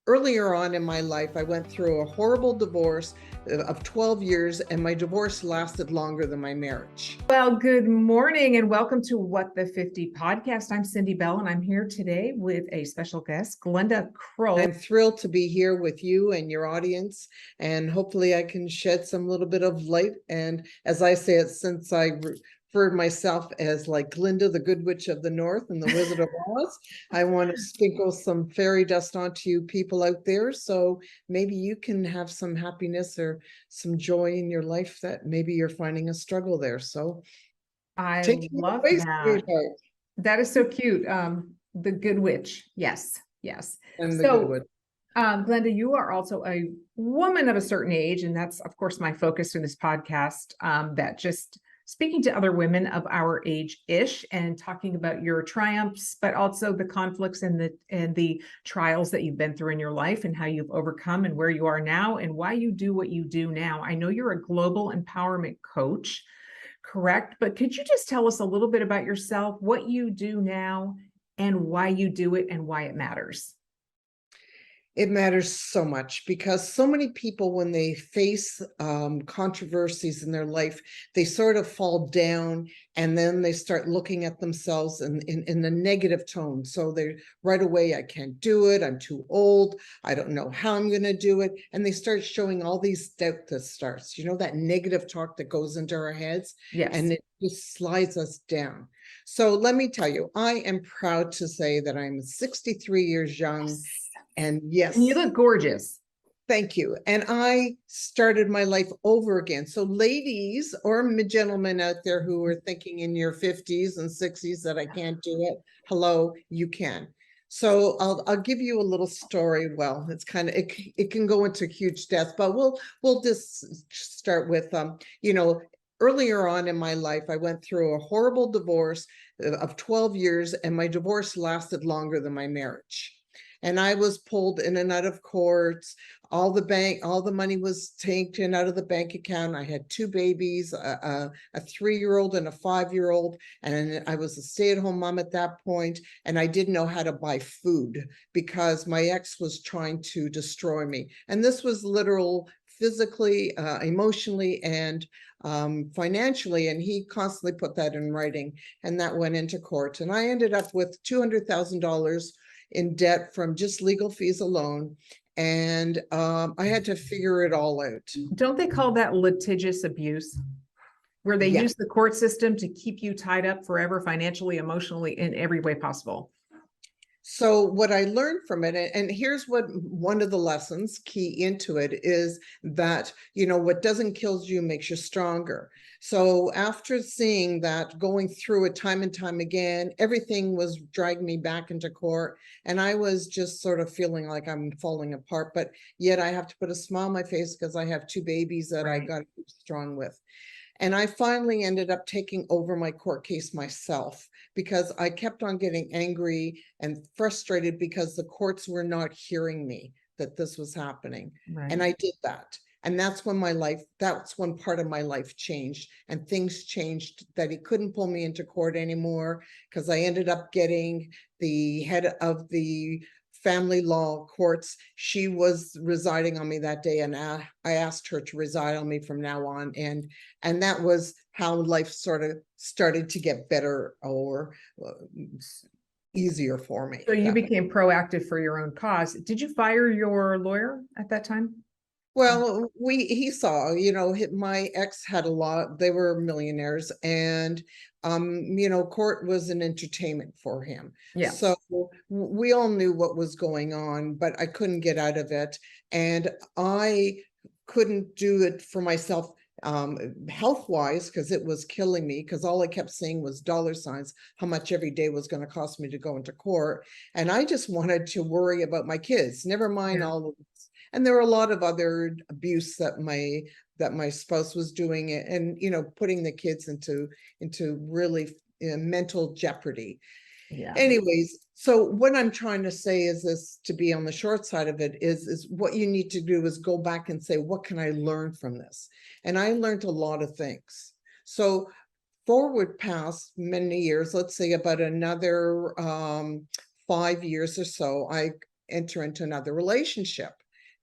Earlier on in my life, I went through a horrible divorce of 12 years, and my divorce lasted longer than my marriage. Well, good morning and welcome to What the 50 podcast. I'm Cindy Bell and I'm here today with a special guest, Glenda Kroll. I'm thrilled to be here with you and your audience, and hopefully I can shed some little bit of light. And as I say it, since I referred myself as like Glenda, the Good Witch of the North and the Wizard of Oz, I want to sprinkle some fairy dust onto you people out there. So maybe you can have some happiness or some joy in your life that maybe you're finding a struggle there. So I take it love away, that. sweetheart. That is so cute. The Good Witch. Yes. And the Good Witch. Glenda, you are also a woman of a certain age, and that's, of course, my focus in this podcast, that just speaking to other women of our age-ish and talking about your triumphs, but also the conflicts and the trials that you've been through in your life and how you've overcome and where you are now and why you do what you do now. I know you're a global empowerment coach, correct? But could you just tell us a little bit about yourself, what you do now, and why you do it and why it matters? It matters so much because so many people, when they face controversies in their life, they sort of fall down and then they start looking at themselves in a negative tone. So they right away, I can't do it. I'm too old. I don't know how I'm going to do it. And they start showing all these doubt that starts, that negative talk that goes into our heads. Yes. And it just slides us down. So let me tell you, I am proud to say that I'm 63 years young. Yes. And yes, and you look gorgeous. Thank you. And I started my life over again. So ladies or gentlemen out there who are thinking in your 50s and 60s that I can't do it, hello, you can. So I'll give you a little story. Well, it's kind of it can go into huge depth, but we'll just start with earlier on in my life, I went through a horrible divorce of 12 years, and my divorce lasted longer than my marriage. And I was pulled in and out of courts. All the money was taken out of the bank account. I had two babies, a 3-year-old and a 5-year-old. And I was a stay-at-home mom at that point. And I didn't know how to buy food because my ex was trying to destroy me. And this was literal, physically, emotionally, and financially. And he constantly put that in writing, and that went into court. And I ended up with $200,000 in debt from just legal fees alone. And I had to figure it all out. Don't they call that litigious abuse? Where they use the court system to keep you tied up forever, financially, emotionally, in every way possible. So what I learned from it, and here's what one of the lessons key into it is that, what doesn't kill you makes you stronger. So after seeing that, going through it time and time again, everything was dragging me back into court. And I was just sort of feeling like I'm falling apart, but yet I have to put a smile on my face because I have two babies that I got to be strong with. And I finally ended up taking over my court case myself because I kept on getting angry and frustrated because the courts were not hearing me that this was happening. Right. And I did that. And that's when that's when part of my life changed, and things changed that he couldn't pull me into court anymore because I ended up getting the head of the family law courts. She was residing on me that day, and I asked her to reside on me from now on. And that was how life sort of started to get better or easier for me. So you became proactive for your own cause. Did you fire your lawyer at that time? Well, he saw, my ex had a lot, they were millionaires, and court was an entertainment for him. Yeah. So we all knew what was going on, but I couldn't get out of it. And I couldn't do it for myself health-wise because it was killing me, because all I kept seeing was dollar signs, how much every day was going to cost me to go into court. And I just wanted to worry about my kids, never mind all of this. And there were a lot of other abuse that my spouse was doing, and putting the kids into really mental jeopardy. Yeah. Anyways, so what I'm trying to say is this, to be on the short side of it, is what you need to do is go back and say, what can I learn from this? And I learned a lot of things. So forward past many years, let's say about another 5 years or so, I enter into another relationship.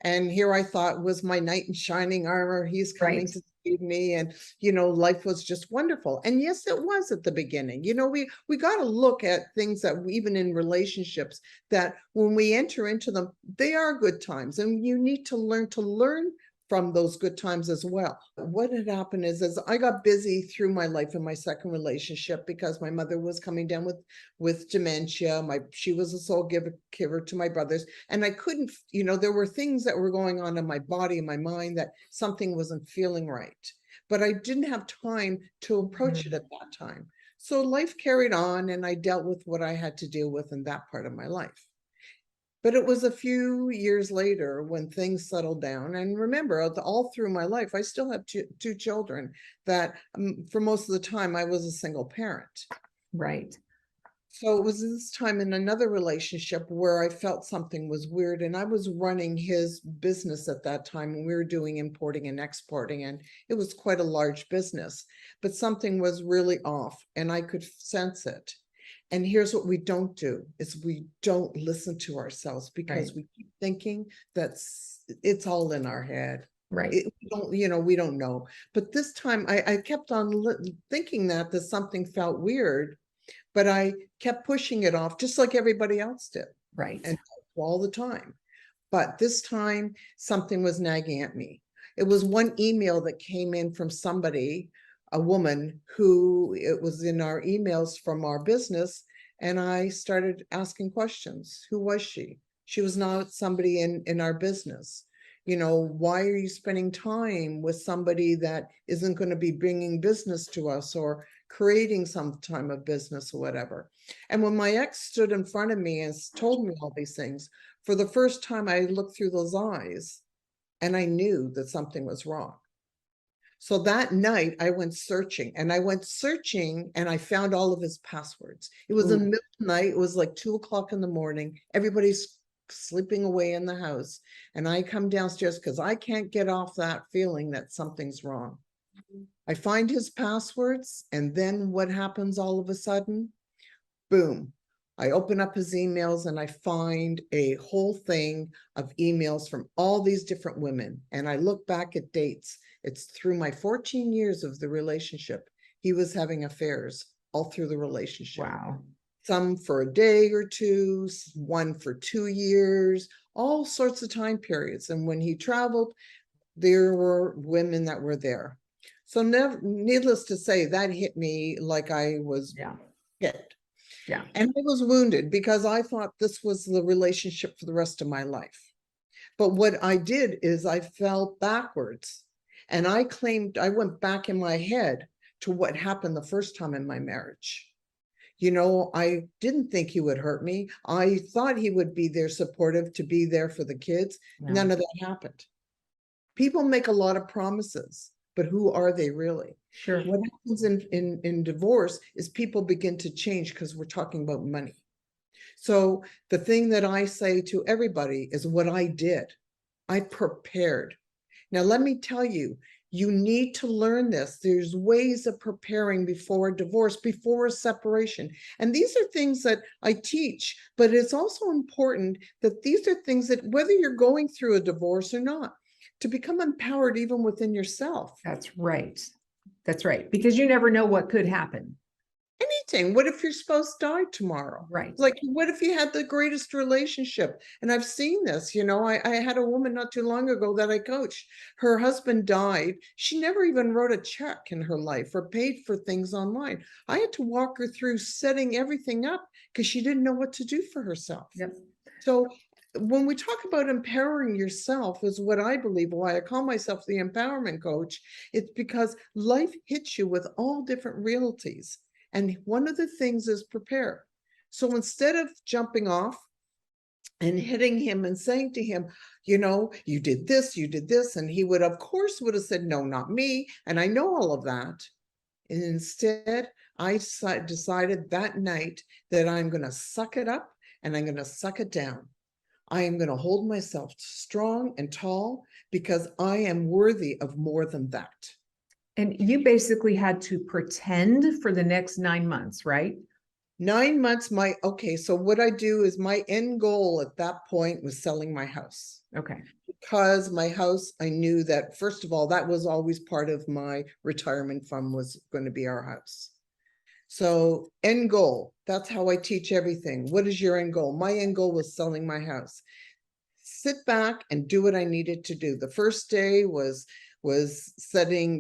And here I thought was my knight in shining armor. He's coming Right. to save me. And, life was just wonderful. And yes, it was at the beginning. We got to look at things that even in relationships, that when we enter into them, they are good times. And you need to learn from those good times as well. What had happened is I got busy through my life in my second relationship because my mother was coming down with dementia. She was a sole giver to my brothers, and I couldn't, there were things that were going on in my body and my mind that something wasn't feeling right, but I didn't have time to approach it at that time. So life carried on, and I dealt with what I had to deal with in that part of my life. But it was a few years later when things settled down. And remember, all through my life, I still have two children that for most of the time I was a single parent. Right. So it was this time in another relationship where I felt something was weird, and I was running his business at that time, and we were doing importing and exporting, and it was quite a large business, but something was really off and I could sense it. And here's what we don't do is we don't listen to ourselves because Right. we keep thinking it's all in our head. Right. We don't know. But this time I kept on thinking that something felt weird, but I kept pushing it off just like everybody else did. Right. And all the time. But this time something was nagging at me. It was one email that came in from somebody, a woman who it was in our emails from our business. And I started asking questions. Who was she? She was not somebody in our business. Why are you spending time with somebody that isn't going to be bringing business to us or creating some time of business or whatever? And when my ex stood in front of me and told me all these things, for the first time, I looked through those eyes and I knew that something was wrong. So that night I went searching and I found all of his passwords. It was in the middle of the night. It was like 2 o'clock in the morning. Everybody's sleeping away in the house. And I come downstairs because I can't get off that feeling that something's wrong. I find his passwords, and then what happens all of a sudden? Boom. I open up his emails and I find a whole thing of emails from all these different women. And I look back at dates. It's through my 14 years of the relationship. He was having affairs all through the relationship. Wow. Some for a day or two, one for 2 years, all sorts of time periods. And when he traveled, there were women that were there. So needless to say, that hit me like I was hit. Yeah. And I was wounded because I thought this was the relationship for the rest of my life. But what I did is I fell backwards, and I went back in my head to what happened the first time in my marriage. I didn't think he would hurt me. I thought he would be there supportive, to be there for the kids. None of that happened. People make a lot of promises, but who are they really? Sure. What happens in divorce is people begin to change because we're talking about money. So the thing that I say to everybody is what I did. I prepared. Now, let me tell you, you need to learn this. There's ways of preparing before a divorce, before a separation. And these are things that I teach, but it's also important that these are things that whether you're going through a divorce or not, to become empowered even within yourself. That's right. That's right. Because you never know what could happen. Anything. What if your spouse died tomorrow? Right. Like, what if you had the greatest relationship? And I've seen this, I had a woman not too long ago that I coached. Her husband died. She never even wrote a check in her life or paid for things online. I had to walk her through setting everything up because she didn't know what to do for herself. Yep. So when we talk about empowering yourself, is what I believe, why I call myself the empowerment coach. It's because life hits you with all different realities. And one of the things is prepare. So instead of jumping off and hitting him and saying to him, you did this, and he would, of course, would have said, no, not me. And I know all of that. And instead, I decided that night that I'm going to suck it up and I'm going to suck it down. I am going to hold myself strong and tall because I am worthy of more than that. And you basically had to pretend for the next 9 months, right? 9 months, okay, so what I do is my end goal at that point was selling my house. Okay. Because my house, I knew that, first of all, that was always part of my retirement fund, was going to be our house. So end goal, that's how I teach everything. What is your end goal? My end goal was selling my house. Sit back and do what I needed to do. The first day was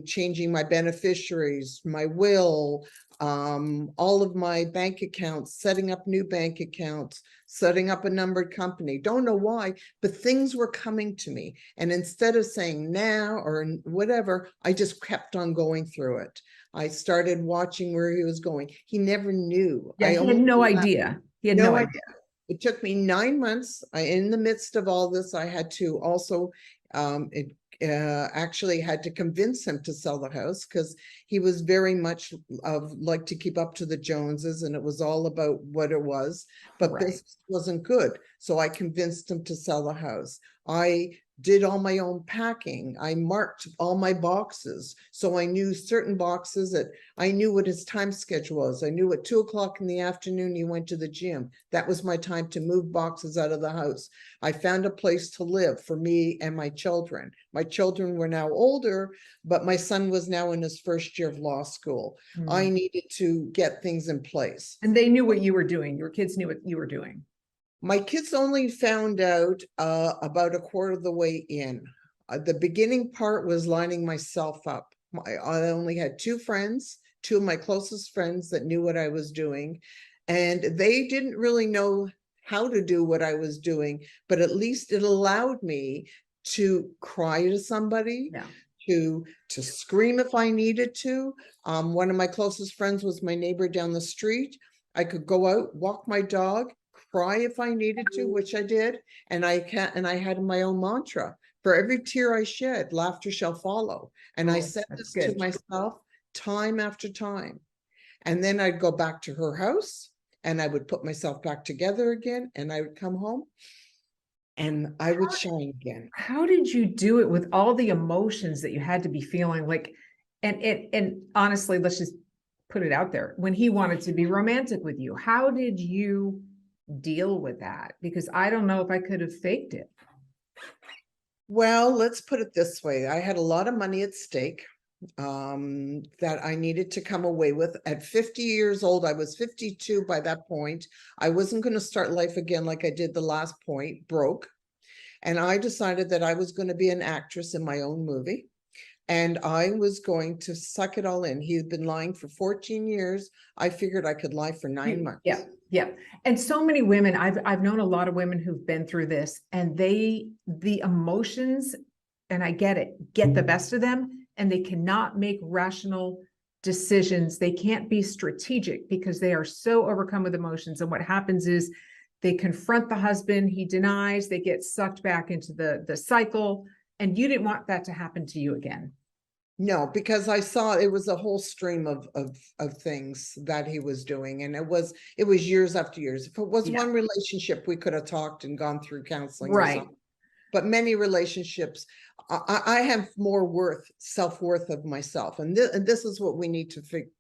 changing my beneficiaries, my will, all of my bank accounts, setting up new bank accounts, setting up a numbered company. Don't know why, but things were coming to me. And instead of saying now or whatever, I just kept on going through it. I started watching where he was going. He never knew. Yeah, he had no idea. He had no idea. It took me 9 months. In the midst of all this, I had to also, actually had to convince him to sell the house, because he was very much of like to keep up to the Joneses, and it was all about what it was, but Right. this wasn't good. So I convinced him to sell the house. I did all my own packing. I marked all my boxes. So I knew certain boxes that I knew what his time schedule was. I knew at 2 o'clock in the afternoon, he went to the gym. That was my time to move boxes out of the house. I found a place to live for me and my children. My children were now older, but my son was now in his first year of law school. I needed to get things in place. And they knew what you were doing. Your kids knew what you were doing. My kids only found out about a quarter of the way in. The beginning part was lining myself up. I only had two friends, two of my closest friends that knew what I was doing, and they didn't really know how to do what I was doing, but at least it allowed me to cry to somebody, Yeah. to scream if I needed to. One of my closest friends was my neighbor down the street. I could go out, walk my dog, cry if I needed to, which I did. And I had my own mantra: for every tear I shed, laughter shall follow. And I said this to myself time after time. And then I'd go back to her house and I would put myself back together again, and I would come home and I would shine again. How did you do it with all the emotions that you had to be feeling? Like, and honestly, let's just put it out there. When he wanted to be romantic with you, how did you deal with that? Because I don't know if I could have faked it. Well, let's put it this way. I had a lot of money at stake that I needed to come away with. At 50 years old, I was 52 by that point. I wasn't going to start life again like I did the last point, broke. And I decided that I was going to be an actress in my own movie. And I was going to suck it all in. He had been lying for 14 years. I figured I could lie for 9 months. Yeah. Yeah. And so many women, I've known a lot of women who've been through this, and the emotions, and I get the best of them, and they cannot make rational decisions. They can't be strategic because they are so overcome with emotions. And what happens is they confront the husband, he denies, they get sucked back into the cycle. And you didn't want that to happen to you again. No, because I saw it was a whole stream of things that he was doing, and it was years after years. If it was one relationship, we could have talked and gone through counseling, right? But many relationships, I have more self-worth of myself, and this is what we need to figure.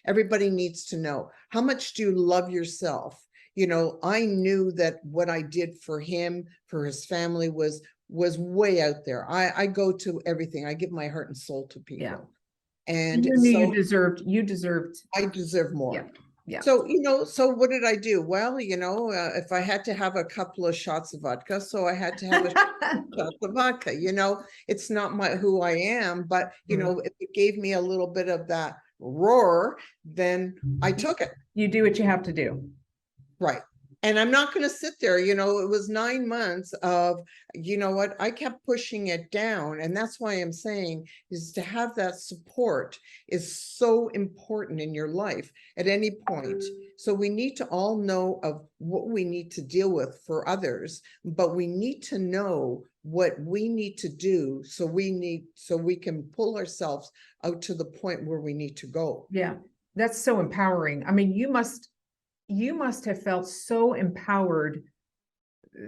Everybody needs to know, how much do you love yourself? I knew that what I did for him, for his family, was way out there. I go to everything. I give my heart and soul to people. Yeah. And you knew you deserved. I deserve more. Yeah. Yeah. So, so what did I do? Well, if I had to have a couple of shots of vodka, so I had to have a shot of vodka. It's not who I am, but if it gave me a little bit of that roar, then I took it. You do what you have to do. Right. And I'm not going to sit there, it was 9 months of, what, I kept pushing it down. And that's why I'm saying is to have that support is so important in your life at any point. So we need to all know of what we need to deal with for others, but we need to know what we need to do. So we can pull ourselves out to the point where we need to go. Yeah. That's so empowering. I mean, you must have felt so empowered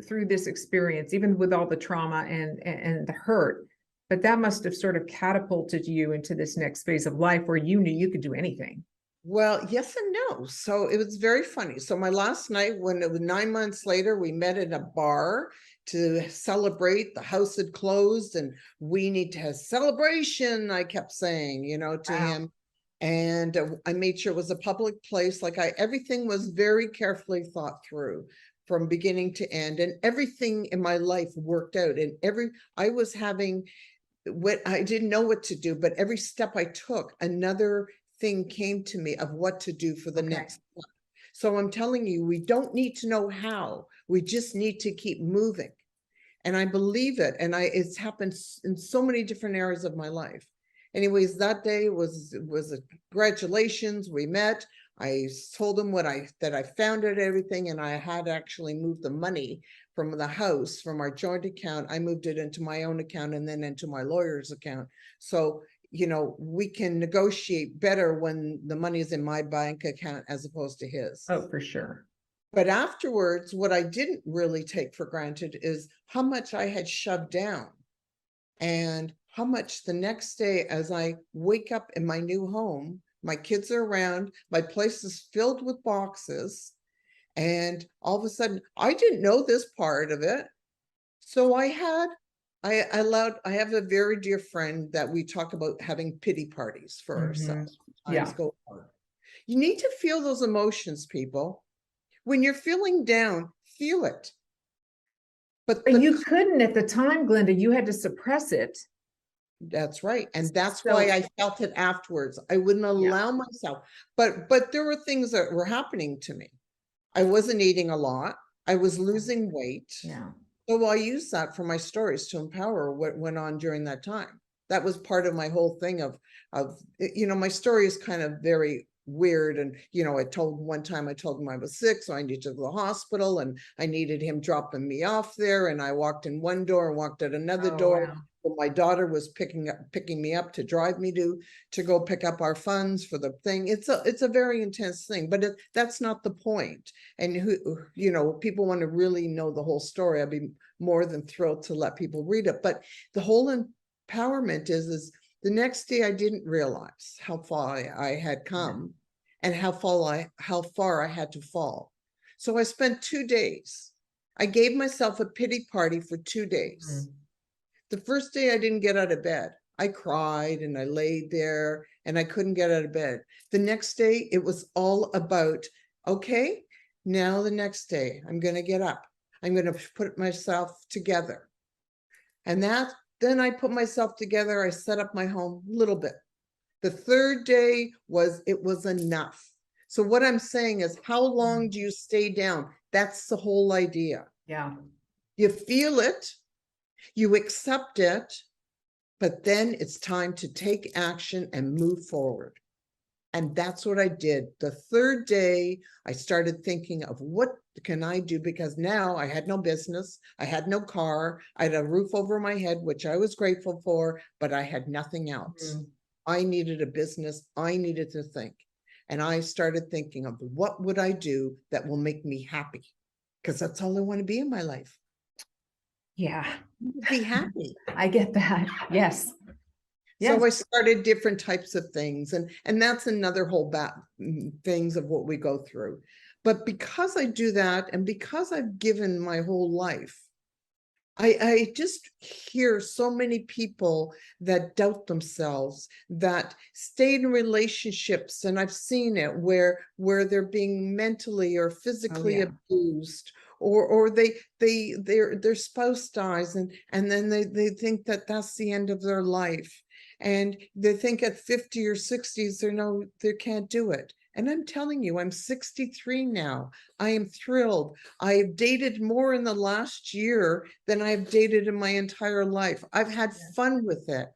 through this experience, even with all the trauma and the hurt, but that must have sort of catapulted you into this next phase of life where you knew you could do anything. Well, yes and no. So it was very funny. So my last night, when it was 9 months later, we met in a bar to celebrate. The house had closed and we need to have celebration, I kept saying, to Wow. him. And I made sure it was a public place. Like everything was very carefully thought through from beginning to end. And everything in my life worked out. And I was having what I didn't know what to do, but every step I took, another thing came to me of what to do for the Okay. next step. So I'm telling you, we don't need to know how, we just need to keep moving. And I believe it. And it's happened in so many different areas of my life. Anyways, that day was a congratulations. We met. I told him that I found out everything, and I had actually moved the money from the house, from our joint account. I moved it into my own account and then into my lawyer's account. So, we can negotiate better when the money is in my bank account as opposed to his. Oh, for sure. But afterwards, what I didn't really take for granted is how much I had shoved down and how much the next day, as I wake up in my new home, my kids are around, my place is filled with boxes. And all of a sudden, I didn't know this part of it. So I have a very dear friend that we talk about having pity parties for ourselves. Yeah. You need to feel those emotions, people. When you're feeling down, feel it. But you couldn't at the time, Glenda, you had to suppress it. That's right. And that's why I felt it afterwards. I wouldn't allow myself. But there were things that were happening to me. I wasn't eating a lot. I was losing weight. Yeah. So I used that for my stories to empower what went on during that time. That was part of my whole thing of, my story is kind of very weird. And, I told him I was sick, so I needed to go to the hospital and I needed him dropping me off there. And I walked in one door and walked out another door. Wow. My daughter was picking me up to drive me to go pick up our funds for the thing. It's a very intense thing, but that's not the point. And people want to really know the whole story, I'd be more than thrilled to let people read it. But the whole empowerment is the next day I didn't realize how far I had come and how far I had to fall. So I spent 2 days. I gave myself a pity party for 2 days. The first day I didn't get out of bed. I cried and I laid there and I couldn't get out of bed. The next day it was all about, okay, now the next day I'm going to get up. I'm going to put myself together. And then I put myself together. I set up my home a little bit. The third day was enough. So what I'm saying is, how long do you stay down? That's the whole idea. Yeah. You feel it, you accept it, but then it's time to take action and move forward. And that's what I did. The third day, I started thinking of what can I do? Because now I had no business. I had no car. I had a roof over my head, which I was grateful for, but I had nothing else. I needed a business. I needed to think. And I started thinking of what would I do that will make me happy? Because that's all I want to be in my life. Yeah. Be happy. I get that. Yes. So I started different types of things, and that's another whole things of what we go through. But because I do that, and because I've given my whole life, I just hear so many people that doubt themselves, that stayed in relationships, and I've seen it where they're being mentally or physically abused, or their spouse dies, and then they think that that's the end of their life. And they think at 50 or 60s, they can't do it. And I'm telling you, I'm 63 now. I am thrilled. I've dated more in the last year than I've dated in my entire life. I've had fun with it.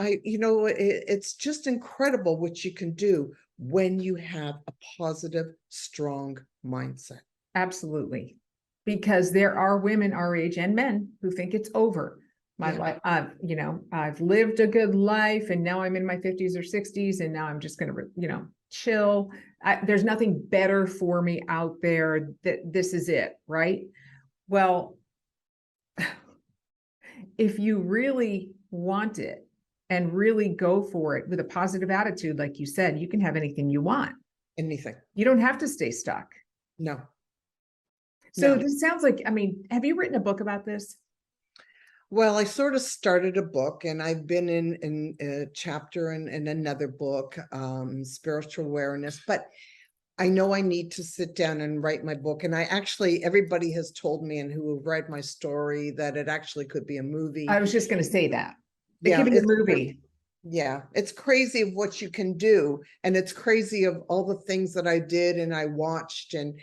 It's just incredible what you can do when you have a positive, strong mindset. Absolutely. Because there are women our age and men who think it's over. My life, I've lived a good life and now I'm in my 50s or 60s and now I'm just going to, chill. There's nothing better for me out there, that this is it. Right. Well, if you really want it and really go for it with a positive attitude, like you said, you can have anything you want. Anything. You don't have to stay stuck. No. So No. this sounds like, I mean, have you written a book about this? Well, I sort of started a book, and I've been in a chapter in another book, spiritual awareness, but I know I need to sit down and write my book. And I actually, everybody has told me and who have read my story that it actually could be a movie. I was just going to say that. It Yeah, could be a movie. yeah, it's crazy of what you can do, and it's crazy of all the things that I did and I watched and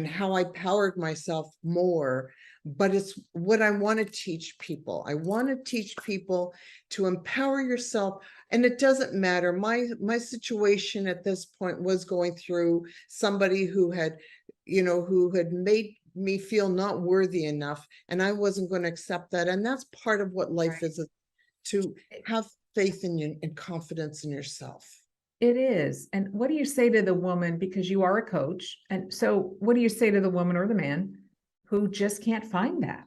how I powered myself more. But it's what I want to teach people. I want to teach people to empower yourself. And it doesn't matter. My situation at this point was going through somebody who had, who had made me feel not worthy enough, and I wasn't going to accept that. And that's part of what life is, to have faith in you and confidence in yourself. It is. And what do you say to the woman, because you are a coach? And so what do you say to the woman or the man who just can't find that?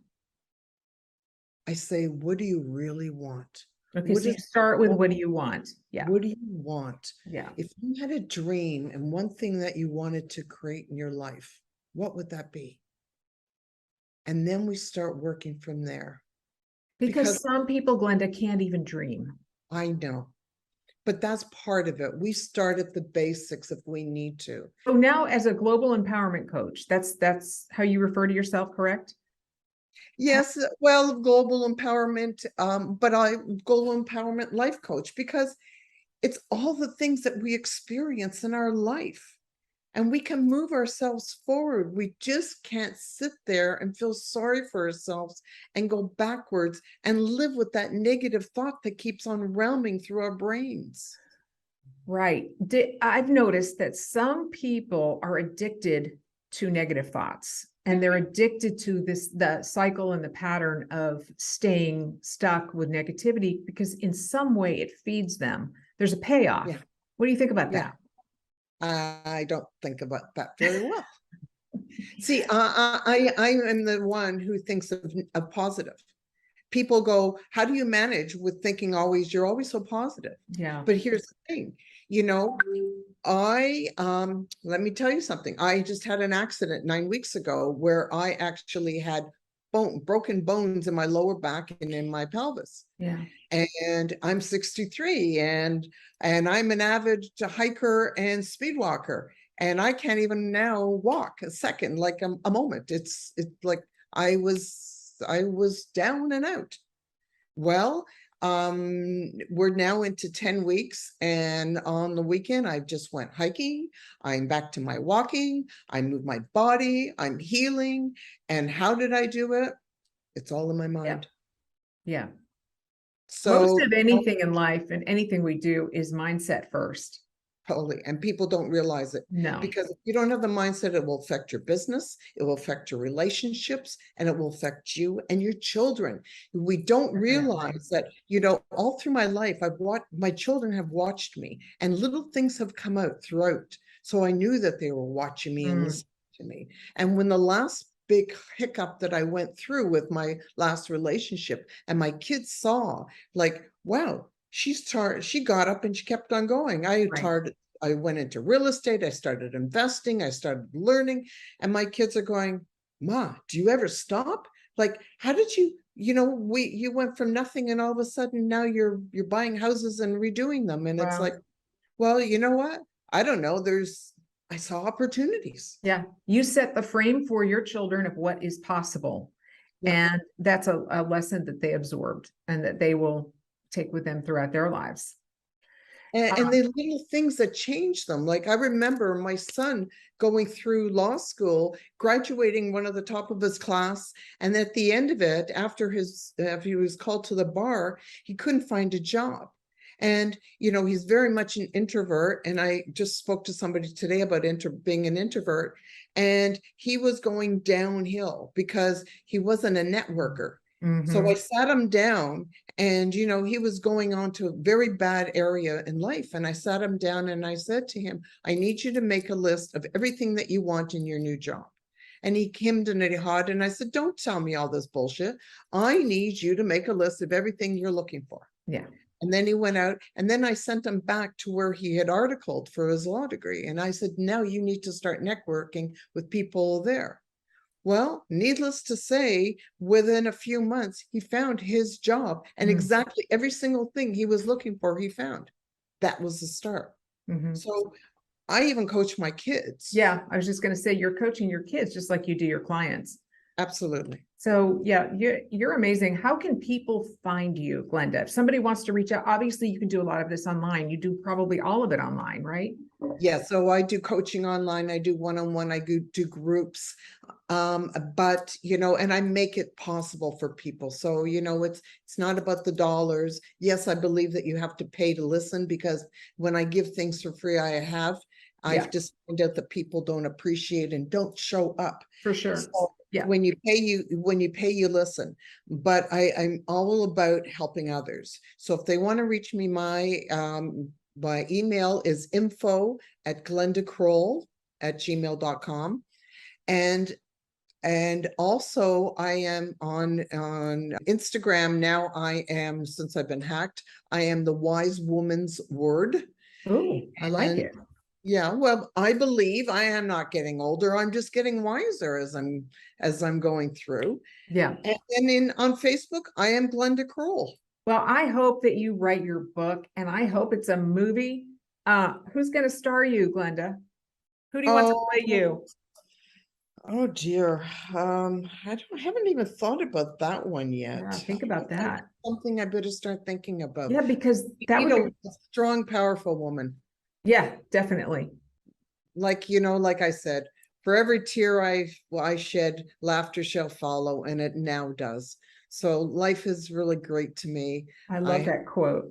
I say, what do you really want? Okay, What so you is start with what do you want? Yeah. What do you want? Yeah. If you had a dream and one thing that you wanted to create in your life, what would that be? And then we start working from there. Because some people, Glenda, can't even dream. I know, but that's part of it. We start at the basics if we need to. So now, as a global empowerment coach, that's how you refer to yourself, correct? Yes, well, global empowerment, but I global empowerment life coach, because it's all the things that we experience in our life, and we can move ourselves forward. We just can't sit there and feel sorry for ourselves and go backwards and live with that negative thought that keeps on realming through our brains. Right. I've noticed that some people are addicted to negative thoughts, and they're addicted to the cycle and the pattern of staying stuck with negativity because in some way it feeds them. There's a payoff. Yeah. What do you think about that? I don't think about that very well. See, I am the one who thinks of positive. People go, how do you manage with thinking always, you're always so positive? Yeah. But here's the thing, let me tell you something. I just had an accident 9 weeks ago where I actually had broken bones in my lower back and in my pelvis. Yeah. And I'm 63, and I'm an avid hiker and speed walker, and I can't even now walk a second, like a moment. It's like I was down and out. Well, we're now into 10 weeks, and on the weekend I just went hiking. I'm back to my walking. I move my body. I'm healing. And how did I do it? It's all in my mind. Yeah. Most So of anything in life and anything we do is mindset first. totally. And people don't realize it. No. Because if you don't have the mindset, it will affect your business, it will affect your relationships, and it will affect you and your children. We don't realize that, all through my life, my children have watched me, and little things have come out throughout. So I knew that they were watching me and listening to me. And when the last big hiccup that I went through with my last relationship, and my kids saw, like, wow, she got up and she kept on going. I went into real estate. I started investing. I started learning, and my kids are going, Ma, do you ever stop? Like, how did you, you went from nothing, and all of a sudden now you're buying houses and redoing them. And it's like, well, you know what? I don't know. I saw opportunities. Yeah. You set the frame for your children of what is possible. Yeah. And that's a lesson that they absorbed and that they will take with them throughout their lives. And the little things that change them. Like, I remember my son going through law school, graduating one of the top of his class. And at the end of it, after he was called to the bar, he couldn't find a job. And, he's very much an introvert. And I just spoke to somebody today about being an introvert. And he was going downhill because he wasn't a networker. So I sat him down, and, he was going on to a very bad area in life. And I sat him down and I said to him, I need you to make a list of everything that you want in your new job. And he hemmed and he hawed, and I said, don't tell me all this bullshit. I need you to make a list of everything you're looking for. Yeah. And then he went out, and then I sent him back to where he had articled for his law degree. And I said, now you need to start networking with people there. Well, needless to say, within a few months, he found his job, and exactly every single thing he was looking for, he found. That was the start. So I even coach my kids. Yeah, I was just going to say, you're coaching your kids just like you do your clients. Absolutely. So yeah, you're amazing. How can people find you, Glenda? If somebody wants to reach out, obviously you can do a lot of this online. You do probably all of it online, right? Yeah, so I do coaching online. I do one-on-one. I do groups. But and I make it possible for people. So it's not about the dollars. Yes, I believe that you have to pay to listen, because when I give things for free, I've just found out that people don't appreciate and don't show up. For sure. So yeah. When you pay, you listen. But I'm all about helping others. So if they want to reach me, my email is info@glendakroll@gmail.com. And also I am on Instagram now. Since I've been hacked, I am the Wise Woman's Word. Oh, I like it. Yeah, well, I believe I am not getting older. I'm just getting wiser as I'm going through. Yeah. And on Facebook, I am Glenda Kroll. Well, I hope that you write your book, and I hope it's a movie. Who's going to star you, Glenda? Who do you want to play you? Oh dear. I haven't even thought about that one yet. Yeah, think about that. Something I better start thinking about. Yeah, because that would be a strong, powerful woman. Yeah, definitely. Like I said, for every tear I shed, laughter shall follow, and it now does. So life is really great to me. I love that quote.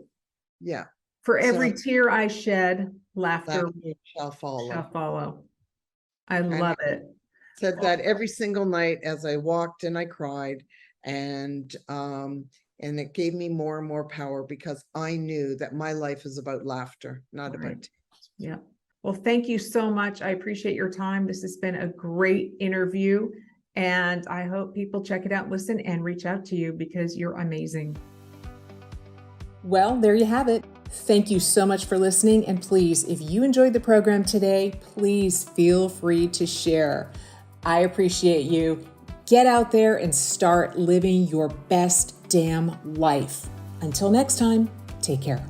Yeah. For every tear I shed, laughter shall follow. I love it. Said that every single night as I walked, and I cried, and it gave me more and more power, because I knew that my life is about laughter, not about tears. Yeah. Well, thank you so much. I appreciate your time. This has been a great interview, and I hope people check it out, listen, and reach out to you, because you're amazing. Well, there you have it. Thank you so much for listening. And please, if you enjoyed the program today, please feel free to share. I appreciate you. Get out there and start living your best damn life. Until next time, take care.